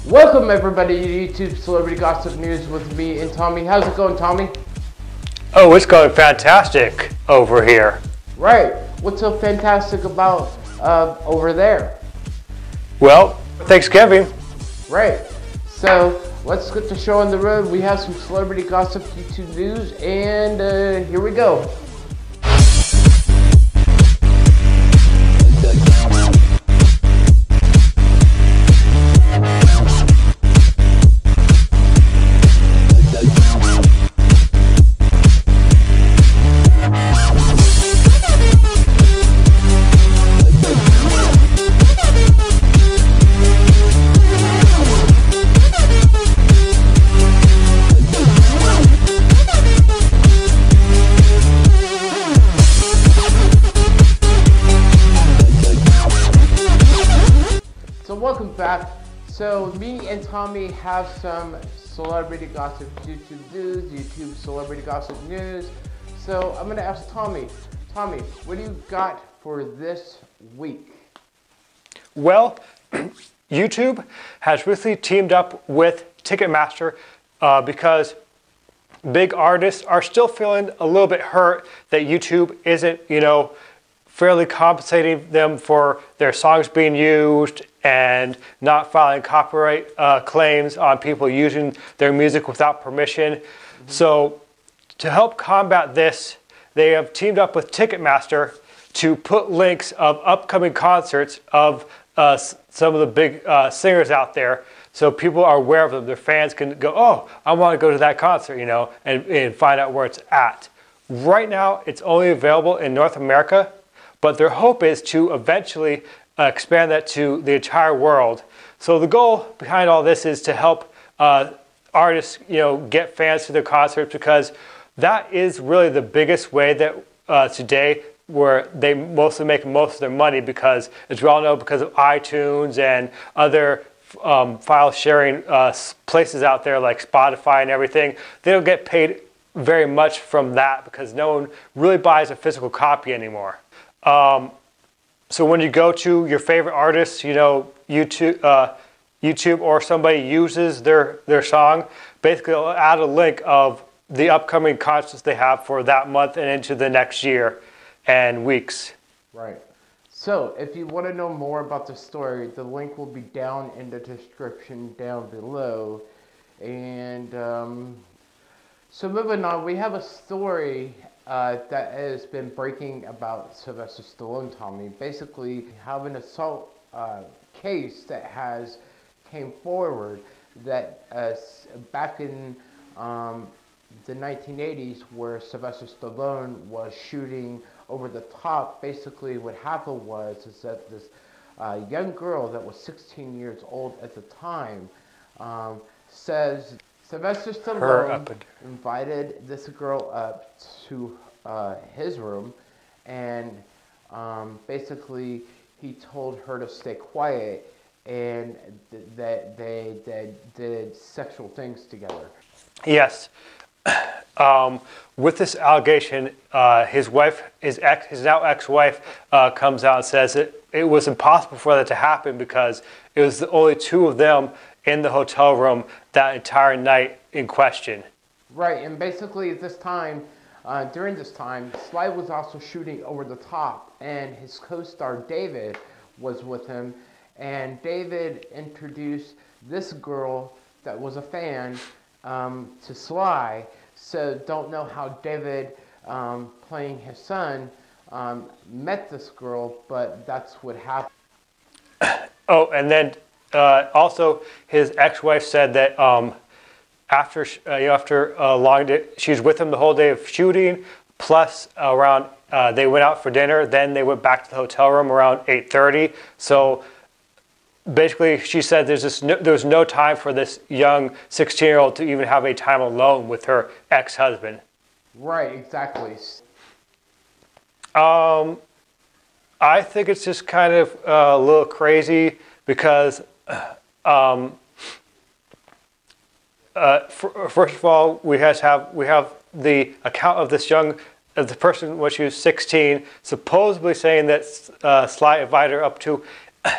Welcome everybody to YouTube Celebrity Gossip News with me and Tommy. How's it going, Tommy? Oh, it's going fantastic over here. Right. What's so fantastic about over there? Well, Thanksgiving. Right. So let's get the show on the road. We have some celebrity gossip, YouTube news, and here we go. Welcome back. So me and Tommy have some celebrity gossip YouTube news, YouTube celebrity gossip news. So I'm gonna ask Tommy, what do you got for this week? Well, YouTube has recently teamed up with Ticketmaster because big artists are still feeling a little bit hurt that YouTube isn't, fairly compensating them for their songs being used and not filing copyright claims on people using their music without permission. So to help combat this, they have teamed up with Ticketmaster to put links of upcoming concerts of some of the big singers out there, so people are aware of them. Their fans can go, oh, I want to go to that concert, and find out where it's at. Right now, it's only available in North America, but their hope is to eventually expand that to the entire world. So the goal behind all this is to help artists, get fans to their concerts, because that is really the biggest way that today where they mostly make most of their money, because as we all know, because of iTunes and other file sharing places out there like Spotify and everything, they don't get paid very much from that because no one really buys a physical copy anymore. So when you go to your favorite artist, YouTube or somebody uses their song, basically it'll add a link of the upcoming concerts they have for that month and into the next year and weeks. Right. So if you want to know more about the story, the link will be down in the description down below. And so moving on, we have a story that has been breaking about Sylvester Stallone, Tommy. Basically, have an assault case that has came forward that back in the 1980s, where Sylvester Stallone was shooting over the top. Basically, what happened is that this young girl that was 16 years old at the time says Sylvester Stallone invited this girl up to his room, and basically he told her to stay quiet, and that they did sexual things together. Yes. With this allegation, his now ex-wife, comes out and says it was impossible for that to happen because it was the only two of them in the hotel room that entire night in question. Right, and basically at this time, during this time, Sly was also shooting over the top, and his co-star David was with him, and David introduced this girl that was a fan to Sly. So don't know how David, playing his son, met this girl, but that's what happened. Oh, and then also his ex-wife said that after a long day, she was with him the whole day of shooting, plus around they went out for dinner, then they went back to the hotel room around 8:30. So basically, she said there was no time for this young 16-year-old to even have a time alone with her ex-husband. Right, exactly. I think it's just kind of a little crazy because, first of all, we have the account of this the person when she was 16, supposedly saying that Sly invited her up to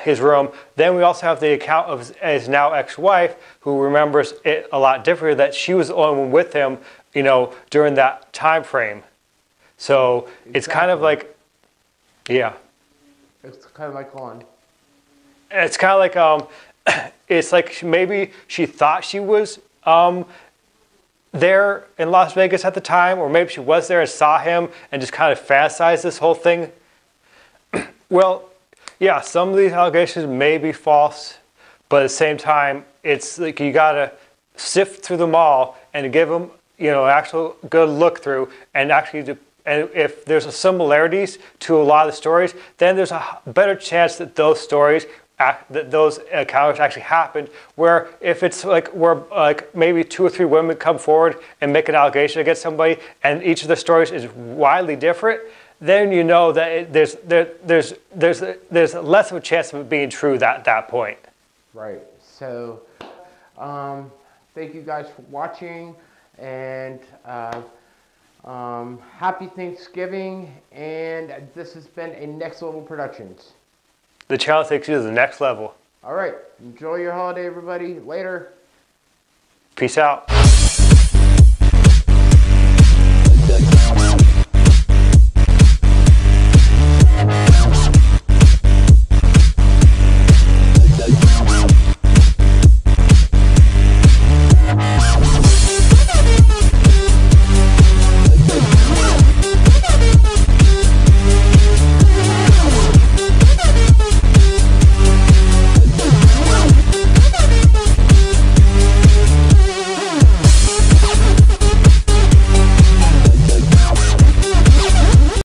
his room. Then we also have the account of his now ex-wife, who remembers it a lot differently, that she was the only one with him, you know, during that time frame. So it's kind of like, yeah. It's kind of like on. It's kind of like, it's like maybe she thought she was there in Las Vegas at the time, or maybe she was there and saw him and just kind of fantasized this whole thing. Well, yeah, some of these allegations may be false, but at the same time, it's like you gotta sift through them all and give them, you know, an actual good look through, and actually, and if there's a similarities to a lot of the stories, then there's a better chance that those stories, that those encounters actually happened. Where if it's like where like maybe 2 or 3 women come forward and make an allegation against somebody, and each of the stories is widely different, then you know that there's less of a chance of it being true at that point. Right. So, thank you guys for watching, and happy Thanksgiving. And this has been a Next Level Productions. The channel takes you to the next level. All right. Enjoy your holiday, everybody. Later. Peace out.